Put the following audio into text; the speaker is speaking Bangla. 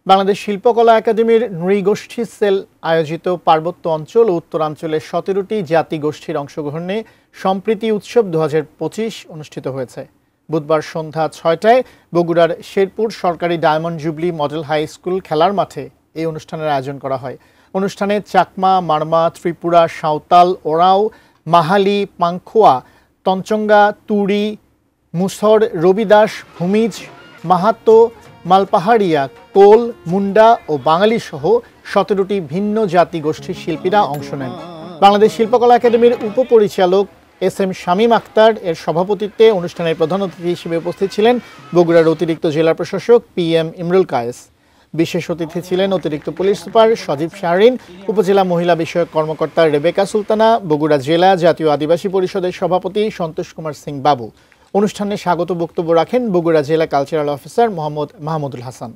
বাংলাদেশ শিল্পকলা একাডেমির নৃগোষ্ঠী সেল আয়োজিত পার্বত্য অঞ্চল ও উত্তরাঞ্চলের ১৭টি জাতিগোষ্ঠীর অংশগ্রহণে সম্প্রীতি উৎসব ২০২৫ অনুষ্ঠিত হয়েছে। বুধবার সন্ধ্যা ৬টায় বগুড়ার শেরপুর সরকারি diamond jubilee model high school খেলার মাঠে এই অনুষ্ঠানের আয়োজন করা হয়। অনুষ্ঠানে চাকমা, মারমা, ত্রিপুরা, সাঁওতাল, ওরাও, মাহালি, পাংখোয়া, তঞ্চঙ্গা, তুড়ি, মুসর, রবিদাস, ভূমিজ, মাহাতো, মালপাহাড়িয়া, কোল, মুন্ডা ও বাঙালি সহ ১৭টি ভিন্ন জাতিগোষ্ঠীর শিল্পীরা অংশ নেন। বাংলাদেশ শিল্পকলা একাডেমির উপপরিচালক এস.এম. শামীম আক্তার এর সভাপতিত্বে অনুষ্ঠানের প্রধান অতিথি হিসেবে উপস্থিত ছিলেন বগুড়ার অতিরিক্ত জেলা প্রশাসক PM ইমরুল কায়েস। বিশেষ অতিথি ছিলেন অতিরিক্ত পুলিশ সুপার সজীব শাহরিন, উপজেলা মহিলা বিষয়ক কর্মকর্তা রেবেকা সুলতানা, বগুড়া জেলা জাতীয় আদিবাসী পরিষদের সভাপতি সন্তোষ কুমার সিং বাবু। অনুষ্ঠানে স্বাগত বক্তব্য রাখেন বগুড়া জেলা কালচারাল অফিসার মোহাম্মদ মাহমুদুল হাসান।